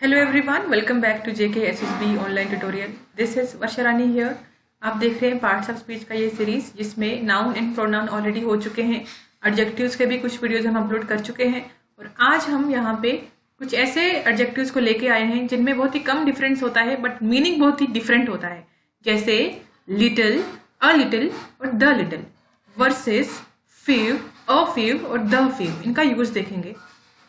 Hello everyone, welcome back to JK SSB online tutorial. This is Varsha Rani here. आप देख रहे हैं पार्ट्स ऑफ स्पीच का ये सीरीज, जिसमें नाउन एंड प्रोनाउन ऑलरेडी हो चुके हैं। एडजेक्टिव्स के भी कुछ वीडियोज हम अपलोड कर चुके हैं और आज हम यहाँ पे कुछ ऐसे एडजेक्टिव्स को लेके आए हैं जिनमें बहुत ही कम डिफरेंस होता है बट मीनिंग बहुत ही डिफरेंट होता है। जैसे लिटिल, अ लिटिल और the little versus few, a few और द फ्यू। इनका यूज देखेंगे।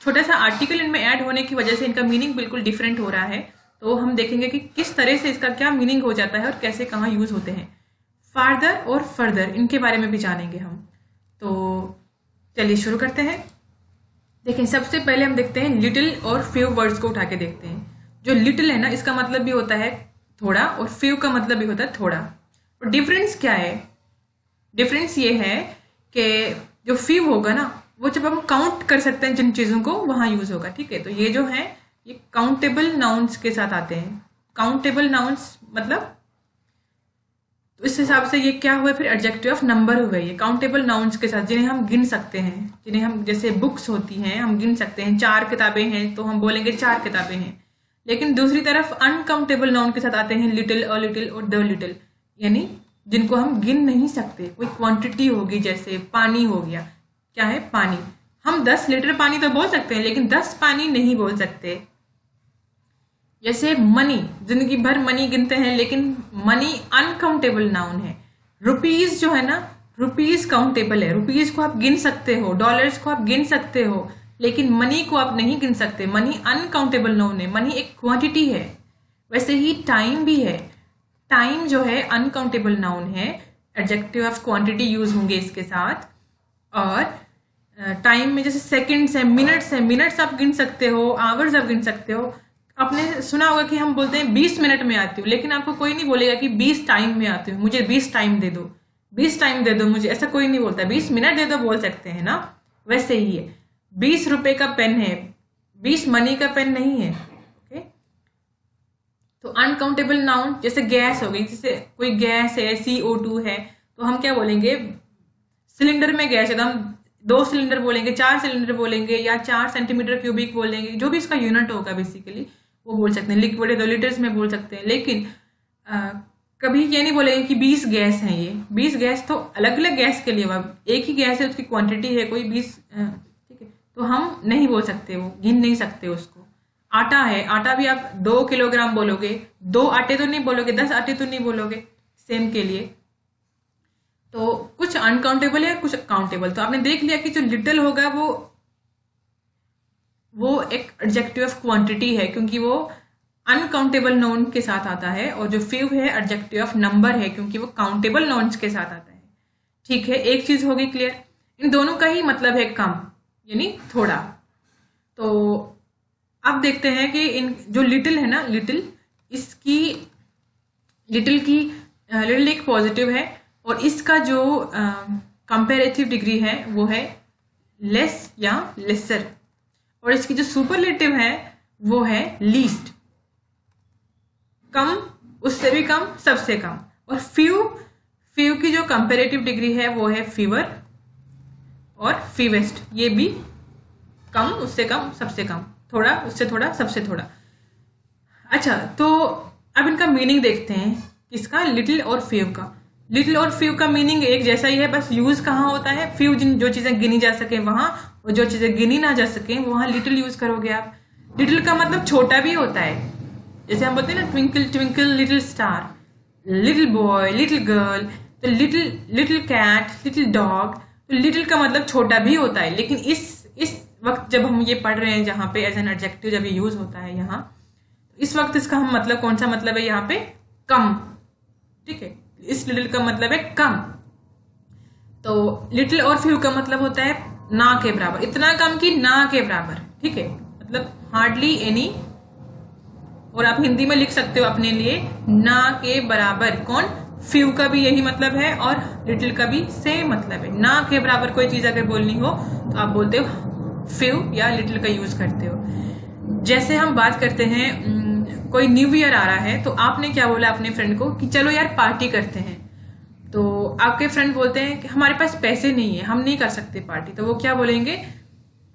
छोटा सा आर्टिकल इनमें ऐड होने की वजह से इनका मीनिंग बिल्कुल डिफरेंट हो रहा है, तो हम देखेंगे कि किस तरह से इसका क्या मीनिंग हो जाता है और कैसे कहाँ यूज होते हैं। फार्दर और फर्दर इनके बारे में भी जानेंगे हम। तो चलिए शुरू करते हैं। देखें, सबसे पहले हम देखते हैं लिटिल और फ्यू वर्ड्स को उठा के देखते हैं। जो लिटिल है ना, इसका मतलब भी होता है थोड़ा और फ्यू का मतलब भी होता है थोड़ा। और डिफरेंस क्या है? डिफरेंस ये है कि जो फ्यू होगा ना, वो जब हम काउंट कर सकते हैं जिन चीजों को, वहां यूज होगा। ठीक है, तो ये जो है ये काउंटेबल नाउन्स के साथ आते हैं। काउंटेबल नाउन्स मतलब, तो इस हिसाब से ये क्या हुआ, फिर एडजेक्टिव ऑफ नंबर हुए ये काउंटेबल नाउन्स के साथ, जिन्हें हम गिन सकते हैं। जिन्हें हम, जैसे बुक्स होती हैं, हम गिन सकते हैं। 4 किताबें हैं तो हम बोलेंगे 4 किताबें हैं। लेकिन दूसरी तरफ अनकाउंटेबल नाउन के साथ आते हैं लिटिल, अ लिटिल और द लिटिल, यानी जिनको हम गिन नहीं सकते। कोई क्वांटिटी होगी, जैसे पानी हो गया। क्या है? पानी। हम 10 लीटर पानी तो बोल सकते हैं लेकिन 10 पानी नहीं बोल सकते। जैसे मनी, जिंदगी भर मनी गिनते हैं लेकिन मनी अनकाउंटेबल नाउन है। रुपीज जो है ना, रुपीज काउंटेबल है। रुपीज को आप गिन सकते हो, डॉलर्स को आप गिन सकते हो, लेकिन मनी को आप नहीं गिन सकते। मनी अनकाउंटेबल नाउन है। मनी एक क्वांटिटी है। वैसे ही टाइम भी है। टाइम जो है अनकाउंटेबल नाउन है। एडजेक्टिव ऑफ क्वांटिटी यूज होंगे इसके साथ। और टाइम में जैसे सेकंड्स है, मिनट्स है। मिनट्स आप गिन सकते हो, आवर्स आप गिन सकते हो। आपने सुना होगा कि हम बोलते हैं 20 मिनट में आती हूँ, लेकिन आपको कोई नहीं बोलेगा कि 20 टाइम में आती हूँ, मुझे 20 टाइम दे दो, 20 टाइम दे दो मुझे, ऐसा कोई नहीं बोलता। 20 मिनट दे दो बोल सकते हैं ना। वैसे ही है। 20 रुपए का पेन है, 20 मनी का पेन नहीं है। ओके, तो अनकाउंटेबल नाउन जैसे गैस हो गई। जैसे कोई गैस है, CO2 है, तो हम क्या बोलेंगे? सिलेंडर में गैस है तो हम 2 सिलेंडर बोलेंगे, 4 सिलेंडर बोलेंगे, या 4 सेंटीमीटर क्यूबिक बोलेंगे। जो भी इसका यूनिट होगा बेसिकली वो बोल सकते हैं। लिक्विड है तो लीटर्स में बोल सकते हैं। लेकिन कभी ये नहीं बोलेंगे कि 20 गैस हैं। ये 20 गैस तो अलग अलग गैस के लिए, एक ही गैस है, उसकी क्वांटिटी है कोई 20। ठीक है, तो हम नहीं बोल सकते, वो गिन नहीं सकते उसको। आटा है, आटा भी आप 2 किलोग्राम बोलोगे, 2 आटे तो नहीं बोलोगे, 10 आटे तो नहीं बोलोगे। सेम के लिए तो कुछ अनकाउंटेबल है, कुछ काउंटेबल। तो आपने देख लिया कि जो लिटिल होगा वो एक एडजेक्टिव ऑफ क्वांटिटी है, क्योंकि वो अनकाउंटेबल नाउन के साथ आता है। और जो फ्यू है एडजेक्टिव ऑफ नंबर है, क्योंकि वो काउंटेबल नाउन्स के साथ आता है। ठीक है, एक चीज होगी क्लियर। इन दोनों का ही मतलब है कम, यानी थोड़ा। तो अब देखते हैं कि इन जो लिटिल है ना, लिटिल लिटिल एक पॉजिटिव है और इसका जो कंपेरेटिव डिग्री है वो है लेस या लेसर। और इसकी जो सुपरलेटिव है वो है लीस्ट, कम, उससे भी कम, सबसे कम। और फ्यू की जो कंपेरेटिव डिग्री है वो है फीवर और फीवेस्ट। ये भी कम, उससे कम, सबसे कम, थोड़ा, उससे थोड़ा, सबसे थोड़ा। अच्छा, तो अब इनका मीनिंग देखते हैं, किसका? लिटिल और फ्यू का। लिटिल और फ्यू का मीनिंग एक जैसा ही है, बस यूज कहाँ होता है? फ्यू जो चीजें गिनी जा सके वहां, और जो चीजें गिनी ना जा सके वहां लिटिल यूज करोगे आप। लिटिल का मतलब छोटा भी होता है। जैसे हम बोलते हैं ना, twinkle twinkle little star, little boy, little girl. तो लिटिल कैट, लिटिल डॉग। तो लिटिल का मतलब छोटा भी होता है। लेकिन इस वक्त जब हम ये पढ़ रहे हैं, जहाँ पे एज एन एडजेक्टिव जब ये यूज होता है यहाँ, इस वक्त इसका हम मतलब, कौन सा मतलब है यहाँ पे? कम। ठीक है, इस लिटिल का मतलब है कम। तो लिटिल और फ्यू का मतलब होता है ना के बराबर, इतना कम कि ना के बराबर। ठीक है, मतलब हार्डली एनी। और आप हिंदी में लिख सकते हो अपने लिए, ना के बराबर। कौन? फ्यू का भी यही मतलब है और लिटिल का भी सेम मतलब है। ना के बराबर कोई चीज अगर बोलनी हो तो आप बोलते हो फ्यू या लिटिल का यूज करते हो। जैसे हम बात करते हैं, कोई न्यू ईयर आ रहा है तो आपने क्या बोला अपने फ्रेंड को कि चलो यार पार्टी करते हैं। तो आपके फ्रेंड बोलते हैं कि हमारे पास पैसे नहीं है, हम नहीं कर सकते पार्टी। तो वो क्या बोलेंगे?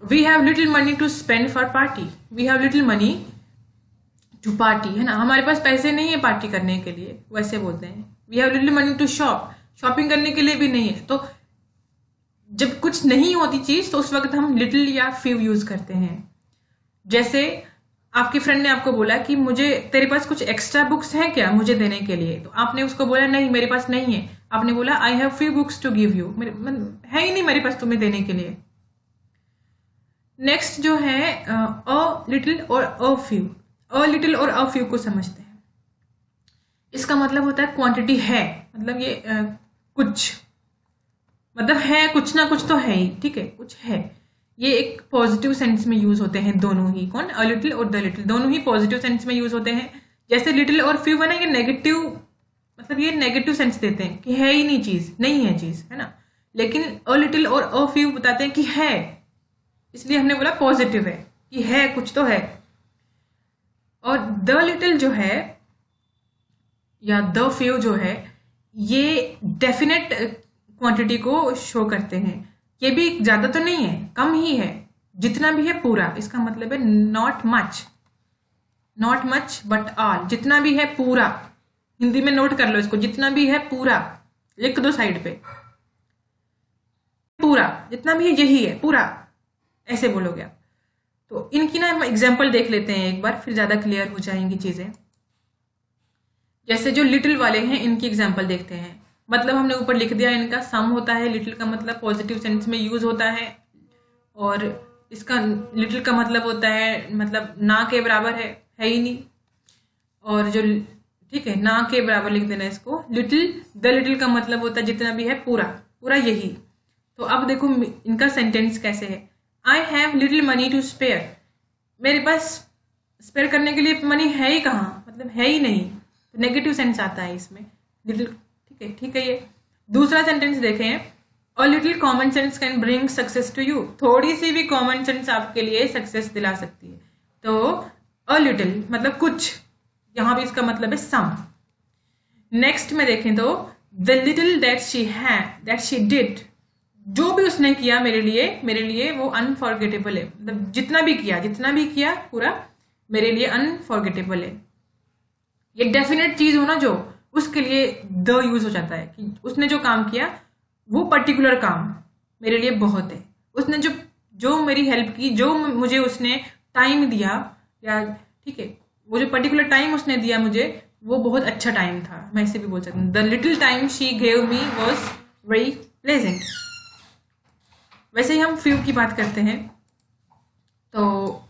We have little money to spend for party. We have little money to party, है ना, हमारे पास पैसे नहीं है पार्टी करने के लिए, वैसे बोलते हैं we have little money to shop, shopping करने के लिए भी नहीं है। तो जब कुछ नहीं होती चीज तो उस वक्त हम लिटिल या फ्यू यूज करते हैं। जैसे आपके फ्रेंड ने आपको बोला कि मुझे तेरे पास कुछ एक्स्ट्रा बुक्स हैं क्या मुझे देने के लिए, तो आपने उसको बोला नहीं मेरे पास नहीं है, आपने बोला I have few books to give you, है ही नहीं मेरे पास तुम्हें देने के लिए। नेक्स्ट जो है अ लिटिल और अ फ्यू, अ लिटिल और अ फ्यू को समझते हैं। इसका मतलब होता है क्वांटिटी है, मतलब ये कुछ, मतलब है कुछ ना कुछ तो है ही, ठीक है, कुछ है। ये एक पॉजिटिव सेंस में यूज होते हैं दोनों ही, कौन, अ लिटिल और द लिटिल, दोनों ही पॉजिटिव सेंस में यूज होते हैं। जैसे लिटिल और फ्यू है ना, ये नेगेटिव, मतलब ये नेगेटिव सेंस देते हैं कि है ही नहीं चीज, नहीं है चीज, है ना। लेकिन अ लिटिल और अ फ्यू बताते हैं कि है, इसलिए हमने बोला पॉजिटिव है कि है, कुछ तो है। और द लिटिल जो है या द फ्यू जो है, ये डेफिनेट क्वांटिटी को शो करते हैं। ये भी ज्यादा तो नहीं है, कम ही है, जितना भी है पूरा, इसका मतलब है not much, not much but all, जितना भी है पूरा। हिंदी में नोट कर लो इसको, जितना भी है पूरा, लिख दो साइड पे, पूरा जितना भी है यही है पूरा, ऐसे बोलोगे आप। तो इनकी ना हम एग्जाम्पल देख लेते हैं एक बार, फिर ज्यादा क्लियर हो जाएंगी चीजें। जैसे जो लिटिल वाले हैं इनकी एग्जाम्पल देखते हैं। मतलब हमने ऊपर लिख दिया, इनका सम होता है, लिटिल का मतलब पॉजिटिव सेंस में यूज होता है, और इसका लिटिल का मतलब होता है मतलब ना के बराबर है ही नहीं, और जो ठीक है ना के बराबर लिख देना इसको। लिटिल, द लिटिल का मतलब होता है जितना भी है पूरा, पूरा यही। तो अब देखो इनका सेंटेंस कैसे है। I have little money to spare, मेरे पास स्पेयर करने के लिए मनी है ही कहाँ, मतलब है ही नहीं, तो नेगेटिव सेंस आता है इसमें लिटिल, ठीक है। ये दूसरा सेंटेंस देखें, a little common sense can bring success to you, थोड़ी सी भी कॉमन सेंस आपके लिए सक्सेस दिला सकती है। तो अ लिटिल मतलब कुछ, यहां भी इसका मतलब है सम। नेक्स्ट में देखें तो the little that she did, जो भी उसने किया मेरे लिए वो अनफॉरगेटेबल है, मतलब जितना भी किया पूरा मेरे लिए अनफॉरगेटेबल है। ये डेफिनेट चीज हो ना जो, उसके लिए द यूज हो जाता है कि उसने जो काम किया वो पर्टिकुलर काम मेरे लिए बहुत है, उसने जो जो मेरी हेल्प की, जो मुझे उसने टाइम दिया, या ठीक है वो जो पर्टिकुलर टाइम उसने दिया मुझे वो बहुत अच्छा टाइम था, मैं इसे भी बोल सकती हूँ the little time she gave me was very pleasant. वैसे ही हम फ्यू की बात करते हैं, तो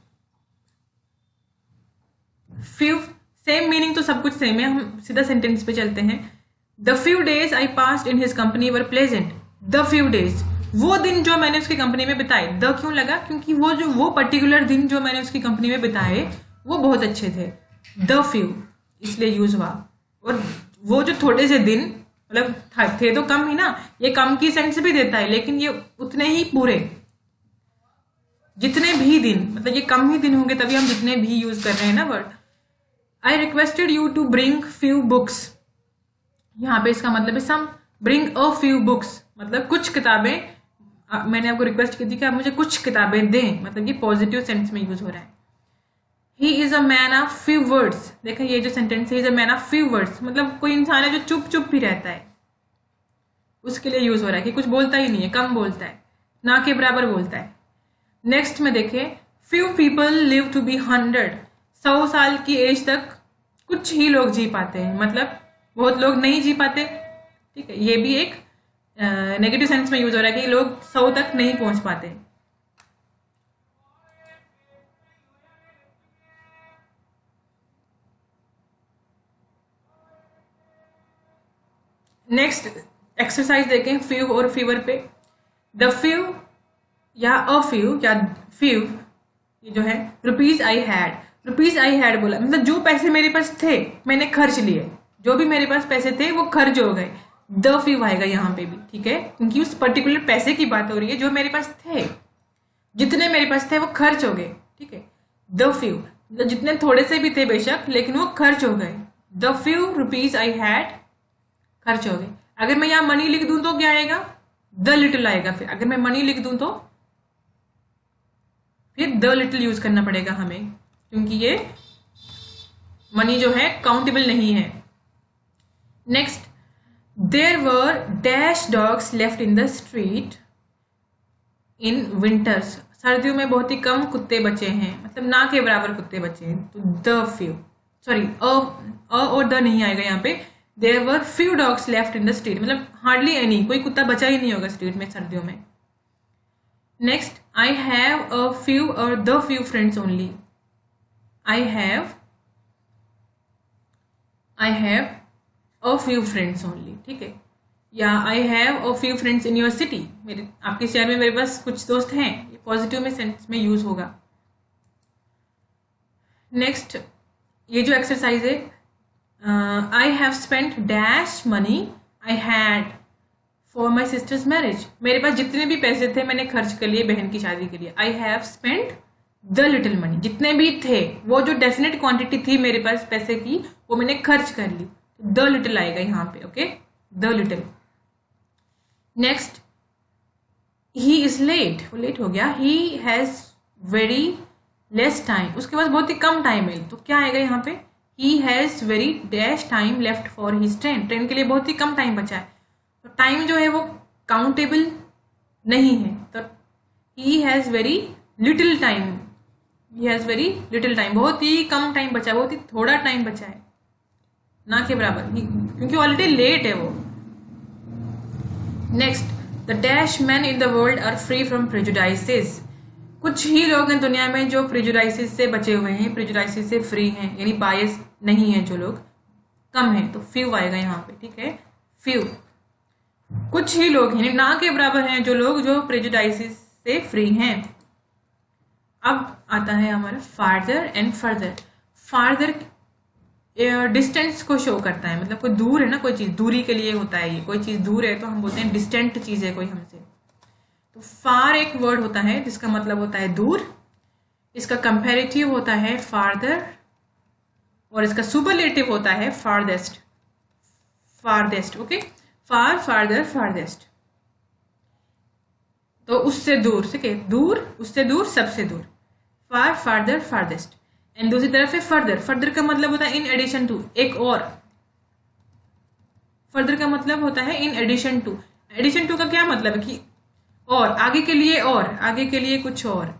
फ्यू सेम मीनिंग तो सब कुछ सेम है, हम सीधा सेंटेंस पे चलते हैं। The few days I passed in his company were pleasant, the few days, वो दिन जो मैंने उसकी कंपनी में बिताए, द क्यों लगा, क्योंकि वो पर्टिकुलर दिन जो मैंने उसकी कंपनी में बिताए वो बहुत अच्छे थे, द फ्यू इसलिए यूज हुआ। और वो जो थोड़े से दिन मतलब थे तो कम ही ना, ये कम की सेंस भी देता है, लेकिन ये उतने ही पूरे, जितने भी दिन, मतलब ये कम ही दिन होंगे तभी हम जितने भी यूज कर रहे हैं ना word. I requested you to bring few books, यहाँ पे इसका मतलब है some, bring a few books मतलब कुछ किताबें, मैंने आपको रिक्वेस्ट की थी कि आप मुझे कुछ किताबें दें, मतलब ये पॉजिटिव सेंस में यूज हो रहा है। He is a man of few words, देखा ये जो सेंटेंस है, is a man of few words, मतलब कोई इंसान है जो चुप चुप भी रहता है, उसके लिए यूज हो रहा है कि कुछ बोलता ही नहीं है, कम बोलता है, ना के बराबर बोलता है। नेक्स्ट में देखें, few people live to be 100, 100 साल की एज तक कुछ ही लोग जी पाते हैं, मतलब बहुत लोग नहीं जी पाते, ठीक है। ये भी एक नेगेटिव सेंस में यूज हो रहा है कि लोग 100 तक नहीं पहुंच पाते। नेक्स्ट एक्सरसाइज देखें फ्यू और फीवर पे। द फ्यू या अ फ्यू या फ्यू, ये जो है रुपीज आई हैड बोला, मतलब जो पैसे मेरे पास थे मैंने खर्च लिए, जो भी मेरे पास पैसे थे वो खर्च हो गए, द फ्यू आएगा यहाँ पे भी, ठीक है, क्योंकि उस पर्टिकुलर पैसे की बात हो रही है जो मेरे पास थे, जितने मेरे पास थे वो खर्च हो गए, ठीक है। द फ्यू मतलब जितने थोड़े से भी थे बेशक, लेकिन वो खर्च हो गए, the few rupees I had खर्च हो गए। अगर मैं यहाँ मनी लिख दूं तो क्या आएगा, द लिटिल आएगा। फिर अगर मैं मनी लिख दूं तो फिर द लिटिल यूज करना पड़ेगा हमें, क्योंकि ये मनी जो है काउंटेबल नहीं है। Next, there were dash dogs left in the street in winters. सर्दियों में बहुत ही कम कुत्ते बचे हैं, मतलब ना के बराबर कुत्ते बचे हैं। तो द फ्यू, सॉरी अ और द नहीं आएगा यहाँ पे। There were few dogs left in the street, मतलब हार्डली एनी, कोई कुत्ता बचा ही नहीं होगा स्ट्रीट में सर्दियों में। Next, I have a few और the few friends only. I have a few friends only, ठीक है। या I have a few friends in your city, मेरे आपके शहर में मेरे पास कुछ दोस्त हैं, ये पॉजिटिव में सेंस में यूज होगा। नेक्स्ट, ये जो एक्सरसाइज है, I have spent dash money I had for my sisters marriage. मेरे पास जितने भी पैसे थे मैंने खर्च कर लिए बहन की शादी के लिए। I have spent the little money, जितने भी थे, वो जो डेफिनेट क्वांटिटी थी मेरे पास पैसे की वो मैंने खर्च कर ली। द लिटिल आएगा यहाँ पे, okay, the little. Next, he is late, वो लेट हो गया। He has very less time, उसके पास बहुत ही कम टाइम है, तो क्या आएगा यहाँ पे, ही has very dash time left for his train, train के लिए बहुत ही कम टाइम बचा है। तो टाइम जो है वो काउंटेबल नहीं है, तो ही has very little time, he has very little time, बहुत ही कम टाइम बचा है, बहुत ही थोड़ा टाइम बचा है, ना के बराबर, क्योंकि ऑलरेडी लेट है वो। Next, the dash man in the world are free from prejudices. कुछ ही लोग हैं दुनिया में जो प्रेजुडाइसेस से बचे हुए हैं, प्रेजुडाइसेस से फ्री हैं, यानी बायस नहीं है जो लोग, कम है, तो फ्यू आएगा यहाँ पे, ठीक है, फ्यू। कुछ ही लोग हैं, ना के बराबर हैं जो लोग जो प्रेजुडाइसेस से फ्री हैं। अब आता है हमारा farther and further. Farther distance को शो करता है, मतलब कोई दूर है ना, कोई चीज दूरी के लिए होता है, ये कोई चीज दूर है तो हम बोलते हैं डिस्टेंट चीज है कोई हमसे। तो फार एक वर्ड होता है जिसका मतलब होता है दूर, इसका कंपैरेटिव होता है फार्दर, और इसका सुपरलेटिव होता है फारदेस्ट, फारदेस्ट, ओके, फार, फार्दर, फारदेस्ट। तो उससे दूर, ठीक है, दूर, उससे दूर, सबसे दूर, फार, फार्दर, फारदेस्ट। एंड दूसरी तरफ है फर्दर। फर्दर का मतलब होता है इन एडिशन टू, एक और। फर्दर का मतलब होता है in addition to. Addition to का क्या मतलब है कि और, आगे के लिए, और आगे के लिए कुछ और।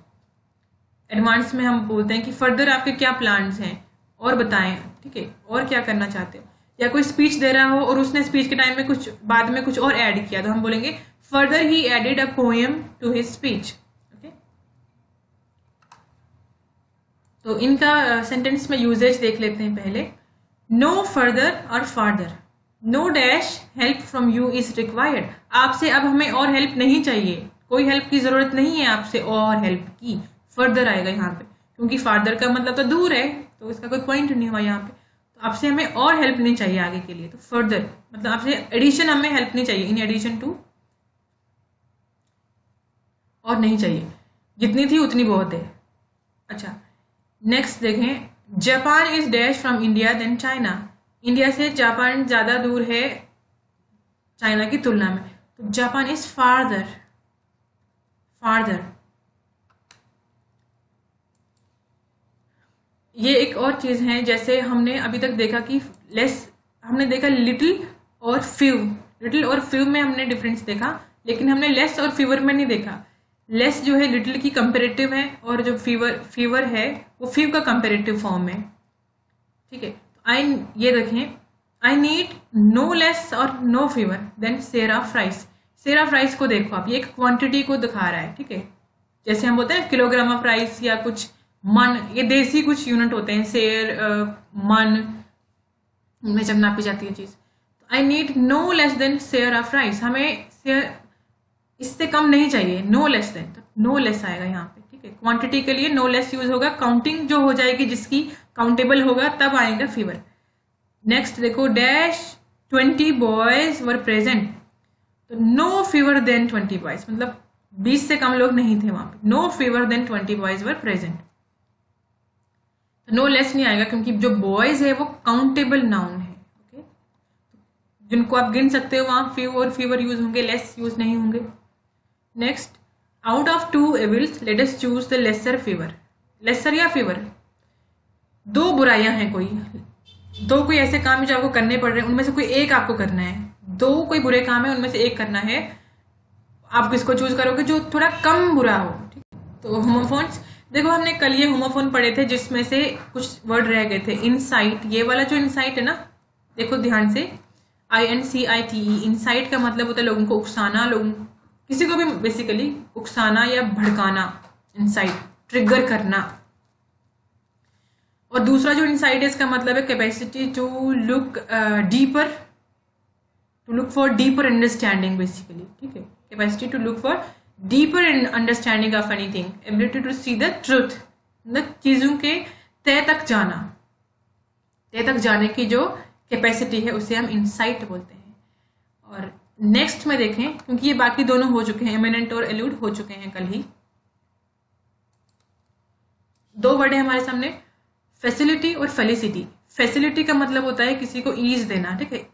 एडवांस में हम बोलते हैं कि फर्दर आपके क्या प्लान्स हैं, और बताएं, ठीक है, और क्या करना चाहते हो। या कोई स्पीच दे रहा हो और उसने स्पीच के टाइम में कुछ बाद में कुछ और ऐड किया, तो हम बोलेंगे further he added a poem to his speech. तो इनका सेंटेंस में यूजेज देख लेते हैं पहले। नो फर्दर और farther, no dash help from you is required. आपसे अब हमें और हेल्प नहीं चाहिए, कोई हेल्प की जरूरत नहीं है आपसे और हेल्प की। फर्दर आएगा यहाँ पे, क्योंकि फार्दर का मतलब तो दूर है, तो इसका कोई पॉइंट नहीं हुआ यहाँ पे। तो आपसे हमें और हेल्प नहीं चाहिए आगे के लिए, तो फर्दर मतलब आपसे एडिशन, हमें हेल्प नहीं चाहिए, इन एडिशन टू, और नहीं चाहिए, जितनी थी उतनी बहुत है। अच्छा, नेक्स्ट देखें, Japan is dash from India than China. India से जापान ज्यादा दूर है चाइना की तुलना में, तो जापान इज फार्दर, फार्दर। ये एक और चीज है, जैसे हमने अभी तक देखा कि लेस, हमने देखा लिटिल और फ्यू, लिटिल और फ्यू में हमने डिफरेंस देखा, लेकिन हमने लेस और फीवर में नहीं देखा। लेस जो है लिटिल की कंपेरेटिव है, और जो फीवर है वो फ्यू का कंपेरेटिव फॉर्म है, ठीक है। तो आई, ये देखें, आई नीड नो लेस और no fewer then seer of rice. सेर ऑफ राइस को देखो आप, ये एक क्वांटिटी को दिखा रहा है, ठीक है। जैसे हम बोलते हैं किलोग्राम ऑफ राइस या कुछ मन, ये देसी कुछ यूनिट होते हैं, सेर, मन, में जब नापी जाती है चीज। तो I need no less than seer of rice, हमें सेर इससे कम नहीं चाहिए, नो लेस देन, तो नो लेस आएगा यहाँ पे, ठीक है। क्वांटिटी के लिए नो लेस यूज होगा, काउंटिंग जो हो जाएगी जिसकी काउंटेबल होगा तब आएगा फीवर। नेक्स्ट देखो, डैश 20 बॉयज वर प्रेजेंट, तो नो फीवर देन 20 बॉयज, मतलब 20 से कम लोग नहीं थे वहां पे, no fewer than 20 boys were present. तो नो लेस नहीं आएगा, क्योंकि जो बॉयज है वो काउंटेबल नाउन है, ओके, जिनको आप गिन सकते हो वहां फ्यू और फीवर यूज होंगे, लेस यूज नहीं होंगे। Next, out of two evils let us choose the lesser fewer. Lesser या फीवर, दो बुराइयां हैं, कोई ऐसे काम है जो आपको करने पड़ रहे हैं, उनमें से कोई एक आपको करना है। दो कोई बुरे काम है, उनमें से एक करना है। आप किसको चूज करोगे? जो थोड़ा कम बुरा हो। ठीक है, तो होमोफोन्स, देखो हमने कल ये होमोफोन पढ़े थे जिसमें से कुछ वर्ड रह गए थे। इनसाइट, ये वाला जो इनसाइट है ना, देखो ध्यान से, INCITE, इनसाइट का मतलब होता है लोगों को उकसाना, किसी को भी बेसिकली उकसाना या भड़काना, इनसाइट, ट्रिगर करना। और दूसरा जो इनसाइट है इसका मतलब है capacity to look deeper, to look for deeper understanding basically. ठीक है, capacity to look for deeper understanding of anything, ability to see the truth, मतलब चीजों के तय तक जाना, तय तक जाने की जो कैपेसिटी है उसे हम इनसाइट बोलते हैं। और नेक्स्ट में देखें, क्योंकि ये बाकी दोनों हो चुके हैं, एमिनेंट और एल्यूड हो चुके हैं कल ही। दो वर्ड है हमारे सामने, फैसिलिटी और फेलिसिटी। फैसिलिटी का मतलब होता है किसी को ईज देना, ठीक है,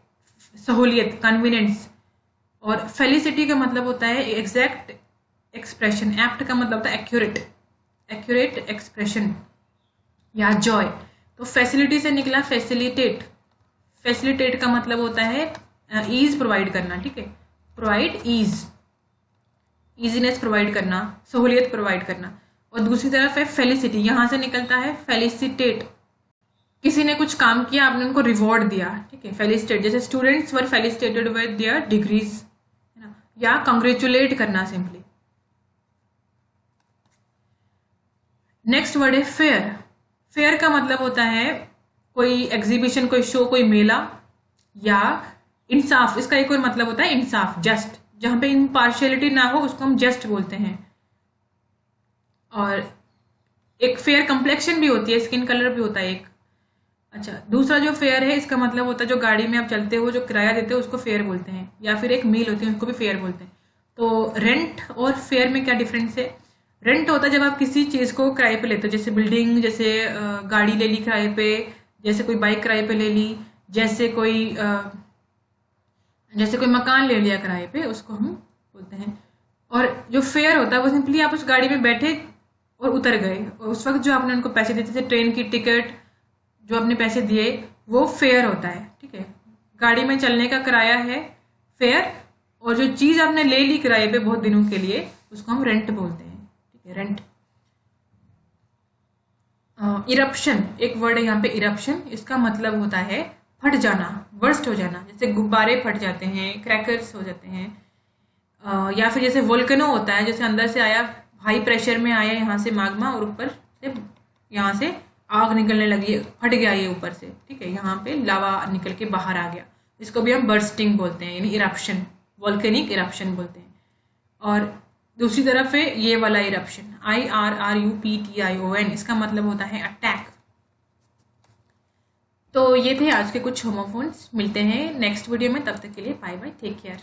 सहूलियत, कन्वीनियंस। और फेलिसिटी का मतलब होता है एग्जैक्ट एक्सप्रेशन। एप्ट का मतलब होता है एक्यूरेट, एक्यूरेट एक्सप्रेशन या जॉय। तो फैसिलिटी से निकला फैसिलिटेट। फैसिलिटेट का मतलब होता है ईज प्रोवाइड करना। ठीक है, प्रोवाइड ईज, इजीनेस प्रोवाइड करना, सहूलियत प्रोवाइड करना। और दूसरी तरफ है फेलिसिटी, यहां से निकलता है फेलिसिटेट। किसी ने कुछ काम किया, आपने उनको रिवॉर्ड दिया। ठीक है, फेलिसिटेट, जैसे students were felicitated with their degrees, है ना, या कांग्रेचुलेट करना सिंपली। नेक्स्ट वर्ड है फेयर। फेयर का मतलब होता है कोई एग्जीबिशन, कोई शो, कोई मेला, या इंसाफ। इसका एक और मतलब होता है इंसाफ, जस्ट, जहां पे इम्पार्शियलिटी ना हो उसको हम जस्ट बोलते हैं। और एक फेयर कंप्लेक्शन भी होती है, स्किन कलर भी होता है एक। अच्छा, दूसरा जो फेयर है इसका मतलब होता है जो गाड़ी में आप चलते हो, जो किराया देते हो उसको फेयर बोलते हैं, या फिर एक मील होती है उसको भी फेयर बोलते हैं। तो रेंट और फेयर में क्या डिफरेंस है? रेंट होता है जब आप किसी चीज को किराए पे लेते हो, जैसे बिल्डिंग, जैसे गाड़ी ले ली किराए पे, जैसे कोई बाइक किराए पे ले ली, जैसे कोई मकान ले लिया किराए पे, उसको हम बोलते हैं। और जो फेयर होता है वो सिंपली आप उस गाड़ी में बैठे और उतर गए, और उस वक्त जो आपने उनको पैसे दिए, जैसे ट्रेन की टिकट, जो आपने पैसे दिए वो फेयर होता है। ठीक है, गाड़ी में चलने का किराया है फेयर, और जो चीज आपने ले ली किराए पे बहुत दिनों के लिए उसको हम रेंट बोलते हैं। ठीक है, रेंट। इरप्शन, एक वर्ड है यहाँ पे इरप्शन। इसका मतलब होता है फट जाना, वर्स्ट हो जाना, जैसे गुब्बारे फट जाते हैं, क्रैकर्स हो जाते हैं। या फिर जैसे वोल्केनो होता है, जैसे अंदर से आया, हाई प्रेशर में आया यहाँ से माग्मा, और ऊपर से यहाँ से आग निकलने लगी, फट गया ये ऊपर से। ठीक है, यहाँ पे लावा निकल के बाहर आ गया, इसको भी हम बर्स्टिंग बोलते हैं, यानी इरप्शन, वोल्केनिक इरप्शन बोलते हैं। और दूसरी तरफ है ये वाला इरप्शन, IRRUPTION, इसका मतलब होता है अटैक। तो ये थे आज के कुछ होमोफोन्स। मिलते हैं नेक्स्ट वीडियो में, तब तक के लिए बाय बाय, टेक केयर।